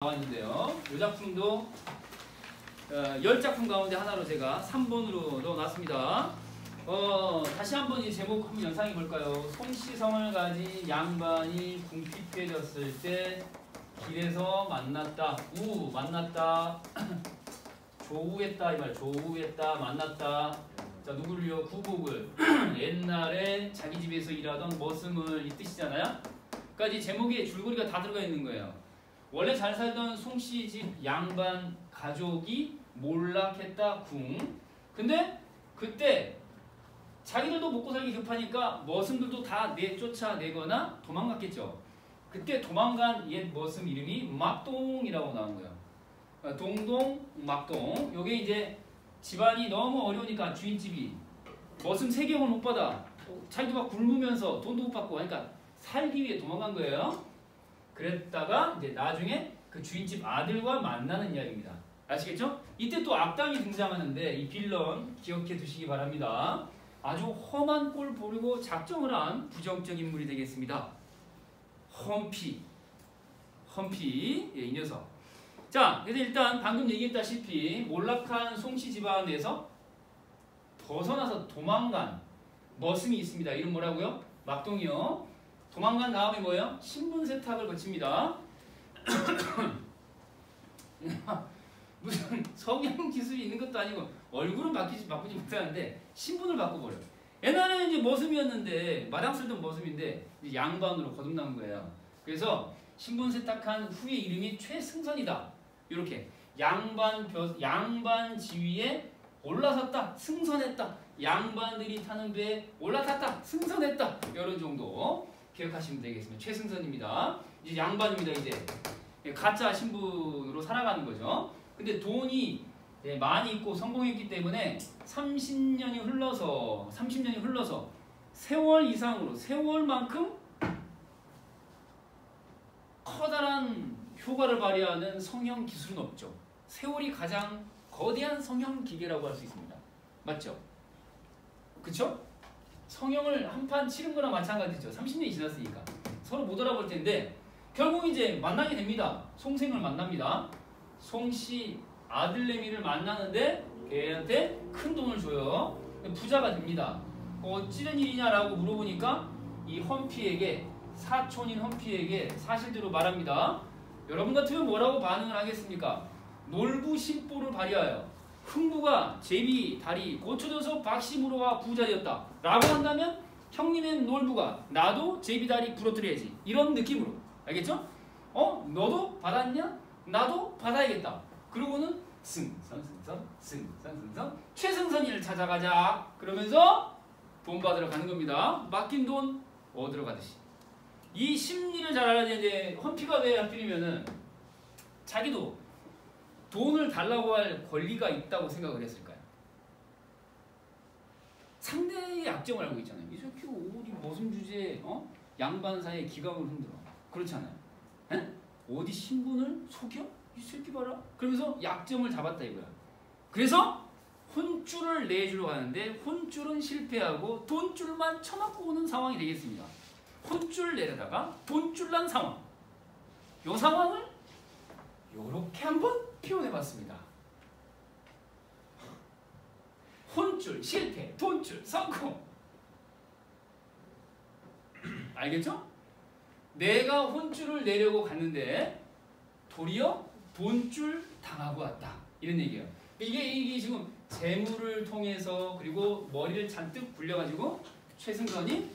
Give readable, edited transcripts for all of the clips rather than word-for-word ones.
나와 있는데요. 이 작품도 10작품 가운데 하나로 제가 3번으로 넣어놨습니다. 다시 한번 이 제목 한번 연상해 볼까요? 손시성을 가진 양반이 궁핍해졌을 때 길에서 만났다. 만났다. 조우했다. 이 말. 조우했다. 만났다. 자, 누구를요? 구복을. 옛날에 자기 집에서 일하던 머슴을 이 뜻이잖아요. 그러니까 이 제목에 줄거리가 다 들어가 있는 거예요. 원래 잘 살던 송씨 집 양반 가족이 몰락했다. 근데 그때 자기들도 먹고 살기 급하니까 머슴들도 다 쫓아내거나 도망갔겠죠. 그때 도망간 옛 머슴 이름이 막동이라고 나온 거예요. 동동, 막동. 요게 이제 집안이 너무 어려우니까 주인집이 머슴 세경을 못 받아. 자기도 막 굶으면서 돈도 못 받고 하니까 살기 위해 도망간 거예요. 그랬다가 이제 나중에 그 주인집 아들과 만나는 이야기입니다. 아시겠죠? 이때 또 악당이 등장하는데 이 빌런 기억해 두시기 바랍니다. 아주 험한 꼴 보려고 작정을 한 부정적 인물이 되겠습니다. 험피. 예, 이 녀석. 자, 그래서 일단 방금 얘기했다시피 몰락한 송씨 집안에서 벗어나서 도망간 머슴이 있습니다. 이름 뭐라고요? 막동이요. 도망간 다음에 뭐예요? 신분 세탁을 거칩니다. 무슨 성형 기술이 있는 것도 아니고 얼굴은 바꾸지 못하는데 신분을 바꿔버려. 옛날에는 이제 머슴이었는데 마당 쓸던 머슴인데 이제 양반으로 거듭난 거예요. 그래서 신분 세탁한 후의 이름이 최승선이다. 이렇게 양반 지위에 올라섰다, 승선했다. 양반들이 타는 배에 올라탔다, 승선했다. 이런 정도. 기억하시면 되겠습니다. 최승선입니다. 이제 양반입니다. 이제 가짜 신분으로 살아가는 거죠. 근데 돈이 많이 있고 성공했기 때문에 30년이 흘러서 세월 이상으로 세월만큼 커다란 효과를 발휘하는 성형 기술은 없죠. 세월이 가장 거대한 성형 기계라고 할 수 있습니다. 맞죠? 그쵸? 성형을 한 판 치른 거랑 마찬가지죠. 30년이 지났으니까 서로 못 알아볼 텐데 결국 이제 만나게 됩니다. 송생을 만납니다. 송씨 아들내미를 만나는데 걔한테 큰 돈을 줘요. 부자가 됩니다. 어찌된 일이냐라고 물어보니까 이 험피에게, 사촌인 험피에게 사실대로 말합니다. 여러분 같으면 뭐라고 반응을 하겠습니까? 놀부심보를 발휘하여 흥부가 제비 다리 고쳐져서 박씨무로와 부자 되었다 라고 한다면 형님의 놀부가 나도 제비 다리 부러뜨려야지, 이런 느낌으로. 알겠죠? 너도 받았냐? 나도 받아야겠다. 그러고는 승선 최승선이를 찾아가자. 그러면서 돈 받으러 가는 겁니다. 맡긴 돈 얻으러 가듯이. 이 심리를 잘 알아야 되는데 험피가 왜 하필이면은 자기도 돈을 달라고 할 권리가 있다고 생각을 했을까요? 상대의 약점을 알고 있잖아요. 이 새끼 어디 머슴 주제에 양반 사이에 기강을 흔들어. 그렇잖아요. 에? 어디 신분을 속여? 이 새끼 봐라. 그러면서 약점을 잡았다 이거야. 그래서 혼줄을 내주려고 하는데 혼줄은 실패하고 돈줄만 쳐맞고 오는 상황이 되겠습니다. 혼줄 내려다가 돈줄 난 상황. 이 상황을 요렇게 한번 표현해봤습니다. 혼줄 실패, 돈줄 성공. 알겠죠? 내가 혼줄을 내려고 갔는데 도리어 돈줄 당하고 왔다. 이런 얘기예요. 이게 지금 재물을 통해서 그리고 머리를 잔뜩 굴려가지고 최승선이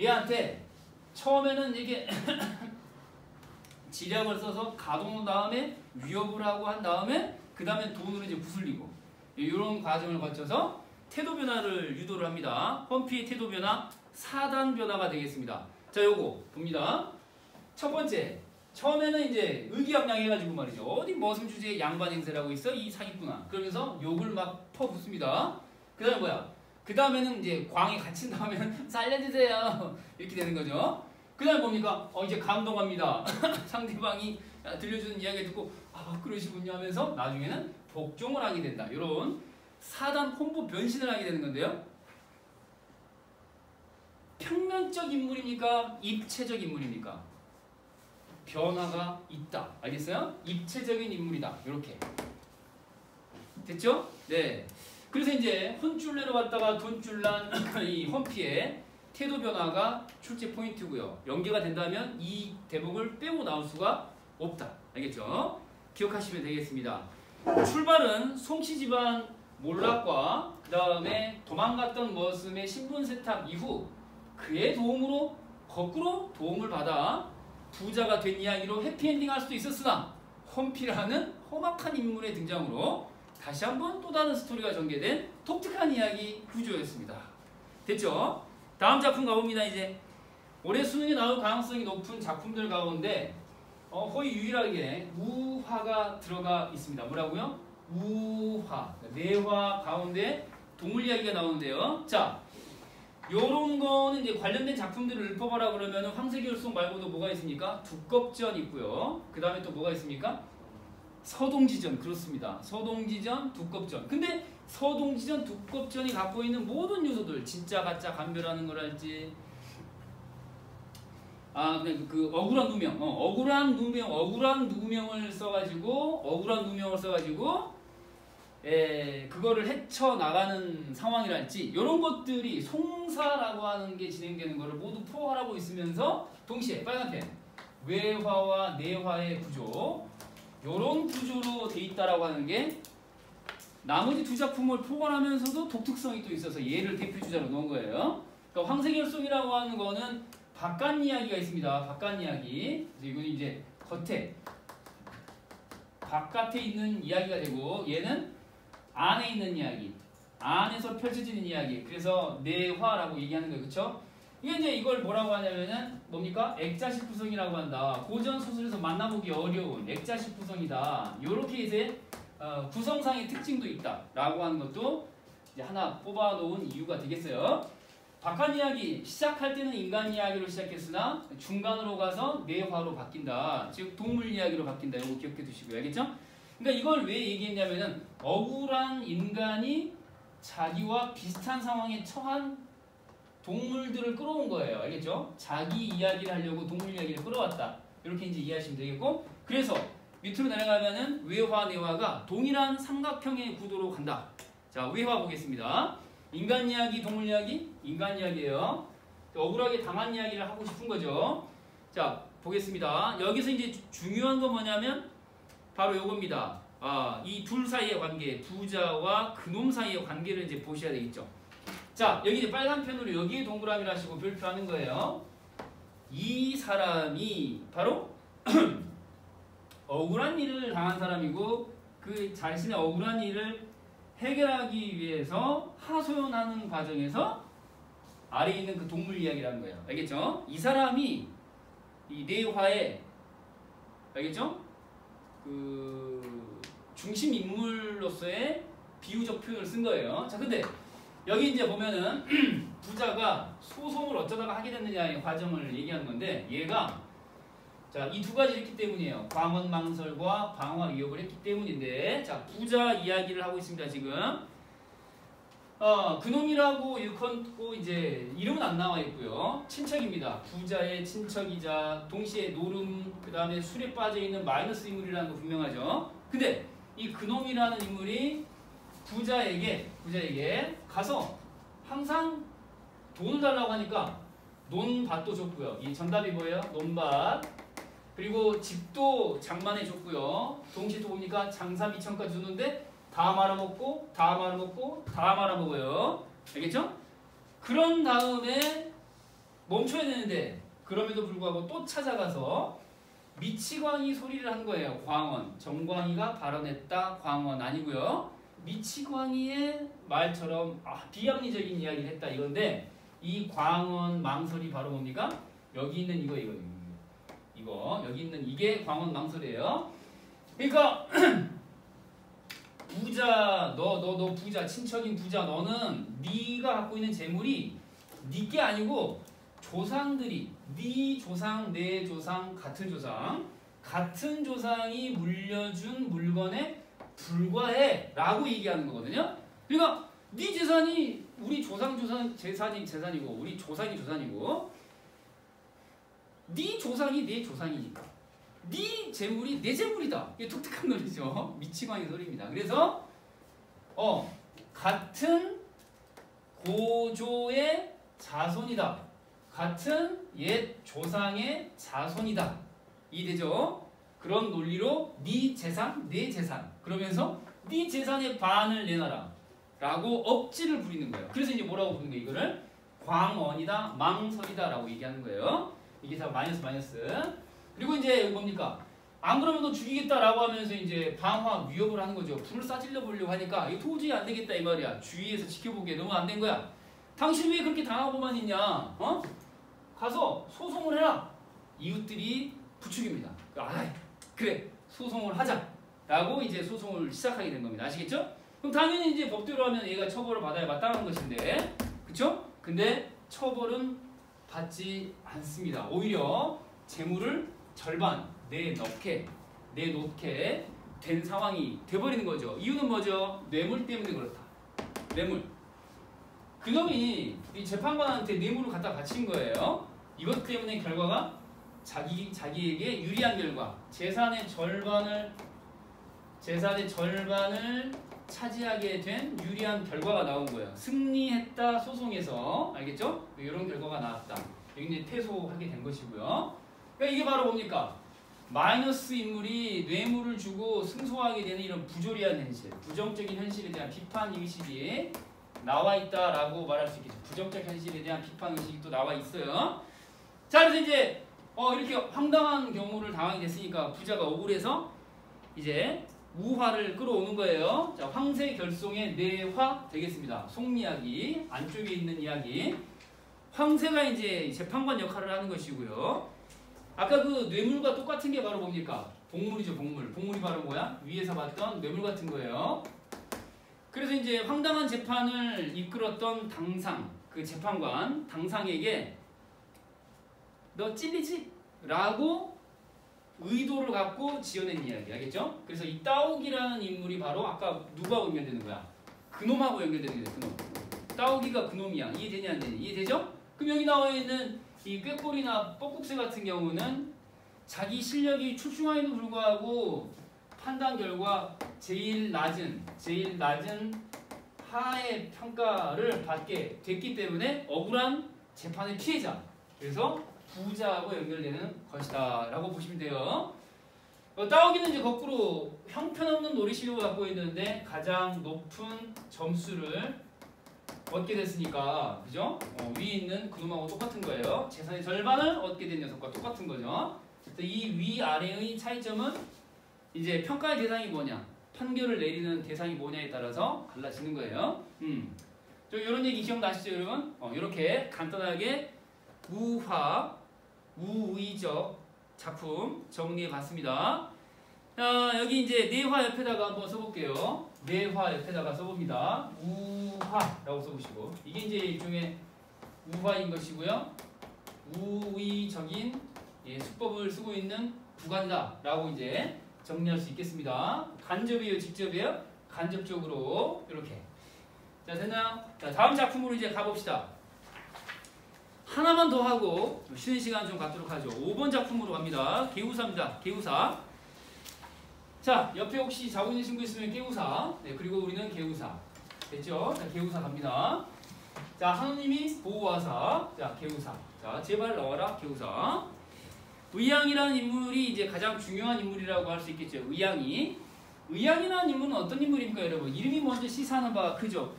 얘한테 처음에는 이게 지략을 써서 가둬놓은 다음에 위협을 하고 한 다음에 그 다음에 돈으로 이제 구슬리고 이런 과정을 거쳐서 태도 변화를 유도를 합니다. 험피의 태도 변화 4단 변화가 되겠습니다. 자, 요거 봅니다. 첫 번째, 처음에는 이제 의기양양해가지고 말이죠. 어디 머슴 주제에 양반 행세를 하고 있어 이 사기꾼아. 그러면서 욕을 막 퍼붓습니다. 그 다음에 뭐야? 그 다음에는 이제 광에 갇힌 다음에는 살려주세요 이렇게 되는 거죠. 그 다음에 뭡니까? 이제 감동합니다. 상대방이 들려주는 이야기 듣고 그러시군요 하면서 나중에는 복종을 하게 된다. 이런 4단 콤보 변신을 하게 되는 건데요. 평면적 인물입니까? 입체적 인물입니까? 변화가 있다. 알겠어요? 입체적인 인물이다. 이렇게. 됐죠? 네. 그래서 이제 혼쭐내러 갔다가 돈줄난 이 헌피의 태도 변화가 출제 포인트고요. 연계가 된다면 이 대목을 빼고 나올 수가 없다. 알겠죠? 기억하시면 되겠습니다. 출발은 송씨 집안 몰락과 그 다음에 도망갔던 머슴의 신분 세탁 이후 그의 도움으로 거꾸로 도움을 받아 부자가 된 이야기로 해피엔딩 할 수도 있었으나 헌피라는 험악한 인물의 등장으로 다시 한번 또 다른 스토리가 전개된 독특한 이야기 구조였습니다. 됐죠? 다음 작품 가봅니다. 이제 올해 수능에 나올 가능성이 높은 작품들 가운데 거의 유일하게 우화가 들어가 있습니다. 뭐라고요? 우화. 내화 가운데 동물 이야기가 나오는데요. 자, 요런 거는 이제 관련된 작품들을 읊어봐라 그러면 황새결속 말고도 뭐가 있습니까? 두껍전 있고요. 그 다음에 또 뭐가 있습니까? 서동지전. 그렇습니다. 서동지전, 두껍전. 근데 서동지전, 두껍전이 갖고 있는 모든 요소들, 진짜 가짜 감별하는 거랄지, 근데 그 억울한 누명, 억울한 누명을 써가지고 그거를 헤쳐나가는 상황이랄지 이런 것들이 송사라고 하는 게 진행되는 거를 모두 포괄하고 있으면서 동시에 빨간펜 외화와 내화의 구조 이런 구조로 돼 있다라고 하는 게 나머지 두 작품을 포괄하면서도 독특성이 또 있어서 얘를 대표 주자로 놓은 거예요. 그러니까 황새결속이라고 하는 거는 바깥 이야기가 있습니다. 바깥 이야기. 그래서 이건 이제 겉에 바깥에 있는 이야기가 되고 얘는 안에 있는 이야기. 안에서 펼쳐지는 이야기. 그래서 내화라고 얘기하는 거예요. 그렇죠? 이게 이제 이걸 뭐라고 하냐면은 뭡니까? 액자식 구성이라고 한다. 고전 소설에서 만나보기 어려운 액자식 구성이다. 요렇게 이제 구성상의 특징도 있다라고 하는 것도 이제 하나 뽑아놓은 이유가 되겠어요. 바깥 이야기 시작할 때는 인간 이야기로 시작했으나 중간으로 가서 내화로 바뀐다. 즉 동물 이야기로 바뀐다. 이거 기억해 두시고요. 알겠죠? 그러니까 이걸 왜 얘기했냐면은 억울한 인간이 자기와 비슷한 상황에 처한 동물들을 끌어온 거예요. 알겠죠? 자기 이야기를 하려고 동물 이야기를 끌어왔다. 이렇게 이제 이해하시면 되겠고, 그래서 밑으로 내려가면은 외화 내화가 동일한 삼각형의 구도로 간다. 자, 외화 보겠습니다. 인간 이야기, 동물 이야기, 인간 이야기예요. 억울하게 당한 이야기를 하고 싶은 거죠. 자, 보겠습니다. 여기서 이제 중요한 건 뭐냐면 바로 요겁니다. 이 둘 사이의 관계, 부자와 그놈 사이의 관계를 이제 보셔야 되겠죠. 자, 여기 이제 빨간 펜으로 여기에 동그라미를 하시고 별표하는 거예요. 이 사람이 바로 억울한 일을 당한 사람이고 그 자신의 억울한 일을 해결하기 위해서 하소연하는 과정에서 아래에 있는 그 동물 이야기라는 거예요. 알겠죠? 이 사람이 이 내화에 알겠죠? 그 중심 인물로서의 비유적 표현을 쓴 거예요. 자, 근데 여기 이제 보면은 부자가 소송을 어쩌다가 하게 됐느냐의 과정을 얘기하는 건데 얘가 자, 이 두 가지 있기 때문이에요. 광언망설과 방화 위협을 했기 때문인데 자, 부자 이야기를 하고 있습니다. 지금 그놈이라고 일컫고 이제 이름은 안 나와 있고요. 친척입니다. 부자의 친척이자 동시에 노름 그 다음에 술에 빠져있는 마이너스 인물이라는 거 분명하죠. 근데 이 그놈이라는 인물이 부자에게 가서 항상 돈을 달라고 하니까 논밭도 줬고요. 이 정답이 뭐예요? 논밭. 그리고 집도 장만해 줬고요. 동시에 또 보니까 장사 미천까지 주는데 다 말아먹고 다 말아먹어요. 알겠죠? 그런 다음에 멈춰야 되는데 그럼에도 불구하고 또 찾아가서 미치광이 소리를 한 거예요. 광언. 정광이가 발언했다. 광언 아니고요. 미치광이의 말처럼 비합리적인 이야기를 했다 이건데 이 광언 망설이 바로 뭡니까? 여기 있는 이거 여기 있는 이게 광언 망설이에요. 그러니까 부자 너 부자 친척인 부자 너는 네가 갖고 있는 재물이 네게 아니고 조상들이 네 조상 내 조상 같은 조상이 물려준 물건에 불과해 라고 얘기하는 거거든요. 그러니까 네 재산이 우리 조상 재산이고 우리 조상이 조산이고 네 조상이 내 조상이니까 네 재물이 내 재물이다. 이게 독특한 논리죠. 미치광이 소리입니다. 그래서 같은 고조의 자손이다. 같은 옛 조상의 자손이다. 이해되죠? 그런 논리로 네 재산, 내 재산. 그러면서 네 재산의 반을 내놔라. 라고 억지를 부리는 거예요. 그래서 이제 뭐라고 부르는 거예요? 이거를 광언이다, 망설이다 라고 얘기하는 거예요. 이게 다 마이너스. 그리고 이제 뭡니까? 안 그러면 너 죽이겠다라고 하면서 이제 방화, 위협을 하는 거죠. 불을 싸질러 보려고 하니까 이거 도저히 안 되겠다 이 말이야. 주위에서 지켜보기에 너무 안 된 거야. 당신 왜 그렇게 당하고만 있냐? 가서 소송을 해라. 이웃들이 부추깁니다. 그래 소송을 하자라고 이제 소송을 시작하게 된 겁니다. 아시겠죠? 그럼 당연히 이제 법대로 하면 얘가 처벌을 받아야 마땅한 것인데, 그렇죠? 근데 처벌은 받지 않습니다. 오히려 재물을 절반 내놓게 된 상황이 돼버리는 거죠. 이유는 뭐죠? 뇌물 때문에 그렇다. 뇌물. 그놈이 이 재판관한테 뇌물을 갖다 바친 거예요. 이것 때문에 결과가 자기에게 유리한 결과, 재산의 절반을 차지하게 된 유리한 결과가 나온 거예요. 승리했다 소송에서. 알겠죠? 이런 결과가 나왔다. 여기 이제 패소하게 된 것이고요. 그러니까 이게 바로 뭡니까? 마이너스 인물이 뇌물을 주고 승소하게 되는 이런 부조리한 현실, 부정적인 현실에 대한 비판 의식이 나와 있다라고 말할 수 있겠죠. 부정적 현실에 대한 비판 의식이 또 나와 있어요. 자, 그래서 이제 이렇게 황당한 경우를 당하게 됐으니까 부자가 억울해서 이제 우화를 끌어오는 거예요. 자, 황새 결송의 내화 되겠습니다. 속이야기 안쪽에 있는 이야기. 황새가 이제 재판관 역할을 하는 것이고요. 아까 그 뇌물과 똑같은 게 바로 뭡니까? 복물이죠, 복물. 복물이 바로 뭐야? 위에서 봤던 뇌물 같은 거예요. 그래서 이제 황당한 재판을 이끌었던 당상, 그 재판관, 당상에게 너 찔리지? 라고 의도를 갖고 지어낸 이야기, 알겠죠? 그래서 이 따옥이라는 인물이 바로 아까 누구하고 연결되는 거야? 그놈하고 연결되는 거야, 그놈. 따옥이가 그놈이야. 이해되냐 안 되냐? 이해되죠? 그럼 여기 나와 있는 이 꾀꼬리나 뻐꾹새 같은 경우는 자기 실력이 출중함에도 불구하고 판단 결과 제일 낮은 하의 평가를 받게 됐기 때문에 억울한 재판의 피해자. 그래서 부자하고 연결되는 것이다 라고 보시면 돼요. 따오기는 이제 거꾸로 형편없는 놀이실력을 갖고 있는데 가장 높은 점수를 얻게 됐으니까, 그죠? 위에 있는 그놈하고 똑같은 거예요. 재산의 절반을 얻게 된 녀석과 똑같은 거죠. 이 위아래의 차이점은 이제 평가의 대상이 뭐냐, 판결을 내리는 대상이 뭐냐에 따라서 달라지는 거예요. 이런 얘기 기억나시죠, 여러분? 이렇게 간단하게 우의적 작품 정리해봤습니다. 여기 이제 내화 옆에다가 한번 써볼게요. 내화 옆에다가 써봅니다. 우화라고 써보시고, 이게 이제 일종의 우화인 것이고요. 우의적인 수법을 쓰고 있는 구간이다라고 이제 정리할 수 있겠습니다. 간접이에요, 직접이에요? 간접적으로 이렇게. 자, 됐나요? 자, 다음 작품으로 이제 가봅시다. 하나만 더 하고 쉬는 시간 좀 갖도록 하죠. 5번 작품으로 갑니다. 개우사입니다. 개우사. 자, 옆에 혹시 자고 있는 친구 있으면 개우사. 네, 그리고 우리는 개우사. 됐죠? 자, 개우사 갑니다. 자, 하느님이 보호하사. 자, 개우사. 자, 제발 넣어라. 개우사. 의양이라는 인물이 이제 가장 중요한 인물이라고 할 수 있겠죠. 의양이라는 인물은 어떤 인물입니까, 여러분? 이름이 먼저 시사하는 바가 크죠.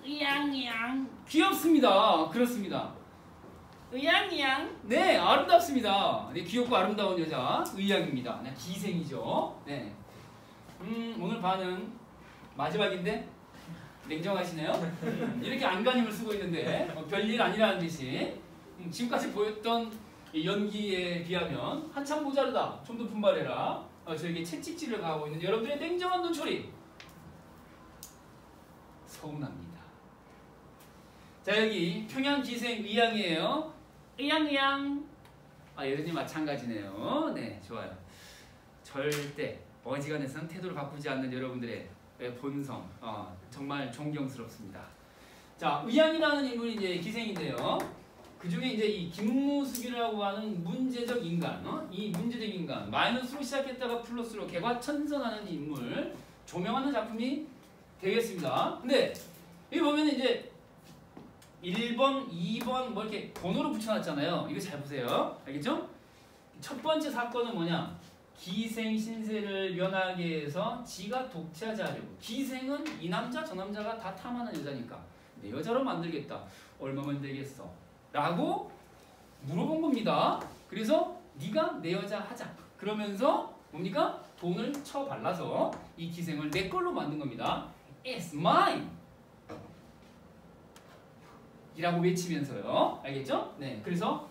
의양이양. 귀엽습니다. 그렇습니다. 의양이양. 네, 아름답습니다. 네, 귀엽고 아름다운 여자 의양입니다. 네, 기생이죠. 네. 오늘 반응 마지막인데 냉정하시네요. 이렇게 안간힘을 쓰고 있는데 별일 아니라는 듯이 지금까지 보였던 연기에 비하면 한참 모자르다. 좀 더 분발해라. 저에게 채찍질을 가하고 있는 여러분들의 냉정한 눈초리. 서운합니다. 자, 여기 평양기생 의양이에요. 의양. 예전이 마찬가지네요. 네, 좋아요. 절대 어지간해서는 태도를 바꾸지 않는 여러분들의 본성, 정말 존경스럽습니다. 자, 의양이라는 인물이 이제 기생인데요. 그 중에 이제 이 김무숙이라고 하는 문제적 인간, 이 문제적 인간, 마이너스로 시작했다가 플러스로 개과천선하는 인물 조명하는 작품이 되겠습니다. 근데 여기 보면 이제 1번, 2번 뭐 이렇게 번호로 붙여놨잖아요. 이거 잘 보세요. 알겠죠? 첫 번째 사건은 뭐냐? 기생 신세를 면하게 해서 지가 독차지 하려고. 기생은 이 남자 저 남자가 다 탐하는 여자니까 내 여자로 만들겠다. 얼마면 되겠어? 라고 물어본 겁니다. 그래서 네가 내 여자 하자. 그러면서 뭡니까? 돈을 쳐발라서 이 기생을 내 걸로 만든 겁니다. It's mine! 이라고 외치면서요. 알겠죠? 네. 그래서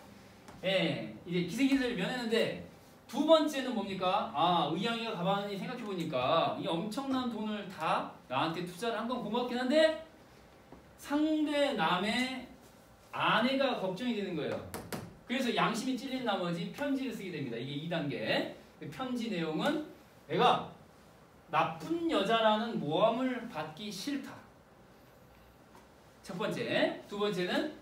이제 기생신세를 면했는데 두 번째는 뭡니까? 의양이가 가만히 생각해보니까 이 엄청난 돈을 다 나한테 투자를 한 건 고맙긴 한데 상대 남의 아내가 걱정이 되는 거예요. 그래서 양심이 찔린 나머지 편지를 쓰게 됩니다. 이게 2단계. 그 편지 내용은 내가 나쁜 여자라는 모함을 받기 싫다. 첫 번째. 두 번째는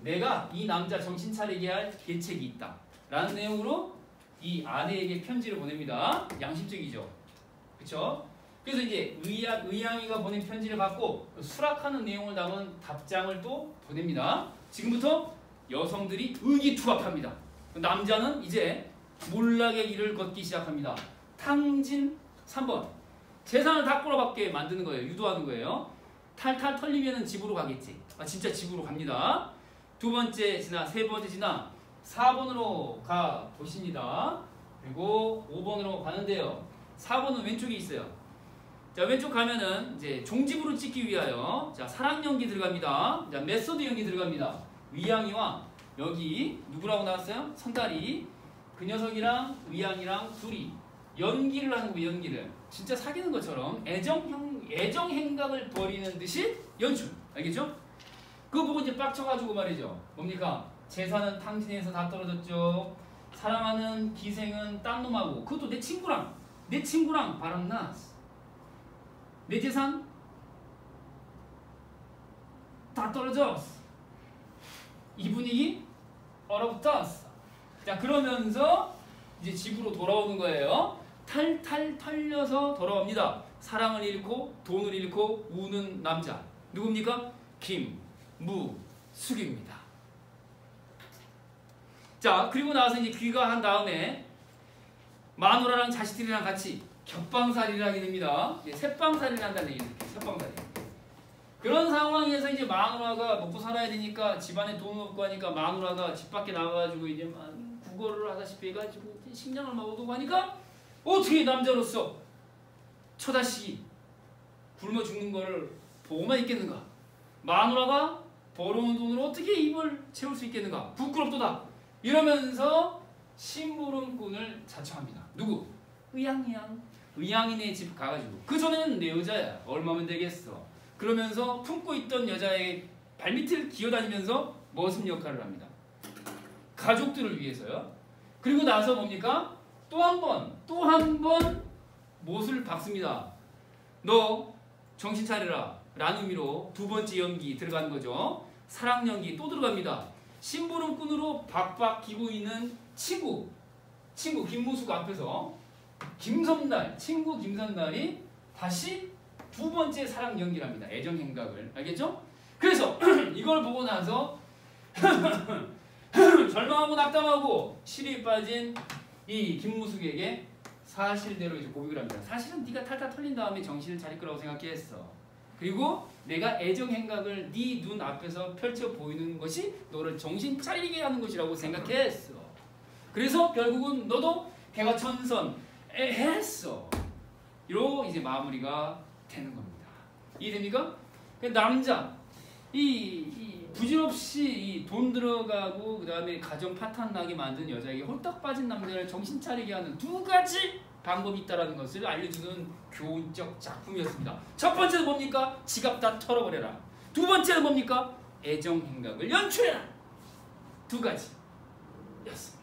내가 이 남자 정신 차리게 할 계책이 있다. 라는 내용으로 이 아내에게 편지를 보냅니다. 양심적이죠. 그쵸? 그래서 이제 의양이가 보낸 편지를 받고 수락하는 내용을 담은 답장을 또 보냅니다. 지금부터 여성들이 의기투합합니다. 남자는 이제 몰락의 길을 걷기 시작합니다. 탕진 3번. 재산을 다 꼬라박게 만드는 거예요. 유도하는 거예요. 탈탈 털리면 집으로 가겠지. 진짜 집으로 갑니다. 두 번째 지나 세 번째 지나 4번으로 가 보십니다. 그리고 5번으로 가는데요. 4번은 왼쪽에 있어요. 자, 왼쪽 가면은 이제 종집으로 찍기 위하여 자, 사랑 연기 들어갑니다. 자, 메소드 연기 들어갑니다. 위양이와 여기 누구라고 나왔어요? 선달이. 그 녀석이랑 위양이랑 둘이 연기를 하는 거예요. 연기를. 진짜 사귀는 것처럼 애정 행각을 벌이는 듯이 연출. 알겠죠? 그거 보고 이제 빡쳐가지고 말이죠. 뭡니까? 재산은 탕진해서 다 떨어졌죠. 사랑하는 기생은 딴 놈하고 그것도 내 친구랑 바람나. 내 재산 다 떨어졌어. 이 분위기 얼어붙었어. 자, 그러면서 이제 집으로 돌아오는 거예요. 탈탈 털려서 돌아옵니다. 사랑을 잃고 돈을 잃고 우는 남자. 누굽니까? 김무숙입니다. 자, 그리고 나서 이제 귀가한 다음에 마누라랑 자식들이랑 같이 겹방살이를 하게 됩니다. 셋방살이를 한다는 얘기죠. 셋방살이. 그런 상황에서 이제 마누라가 먹고 살아야 되니까 집안에 돈 없고 하니까 마누라가 집 밖에 나가가지고 이제 막 구걸을 하다시피 해가지고 식량을 막 얻고 하니까 어떻게 남자로서 처자식이 굶어 죽는 거를 보고만 있겠는가? 마누라가 벌어온 돈으로 어떻게 입을 채울 수 있겠는가? 부끄럽도다. 이러면서 심부름꾼을 자청합니다. 누구? 의양이네 집 가가지고 그 전에는 내 여자야. 얼마면 되겠어. 그러면서 품고 있던 여자의 발밑을 기어다니면서 머슴 역할을 합니다. 가족들을 위해서요. 그리고 나서 뭡니까? 또 한 번 못을 박습니다. 너 정신 차려라 라는 의미로 두 번째 연기 들어가는 거죠. 사랑 연기 또 들어갑니다. 심부름꾼으로 박박 기고 있는 친구 김무숙 앞에서 친구 김선달이 다시 두 번째 사랑 연기를 합니다. 애정 행각을. 알겠죠? 그래서 이걸 보고 나서 절망하고 낙담하고 실이 빠진 이 김무숙에게 사실대로 이제 고백을 합니다. 사실은 네가 탈탈 털린 다음에 정신을 차릴 거라고 생각했어. 그리고 내가 애정 행각을 네 눈 앞에서 펼쳐 보이는 것이 너를 정신 차리게 하는 것이라고 생각했어. 그래서 결국은 너도 개과천선 했어. 이로 이제 마무리가 되는 겁니다. 이해됩니까? 남자 이 부질없이 돈 들어가고 그 다음에 가정 파탄 나게 만든 여자에게 홀딱 빠진 남자를 정신 차리게 하는 두 가지 방법이 있다는 것을 알려주는 교훈적 작품이었습니다. 첫 번째는 뭡니까? 지갑 다 털어버려라. 두 번째는 뭡니까? 애정 행각을 연출해라. 두 가지였습니다.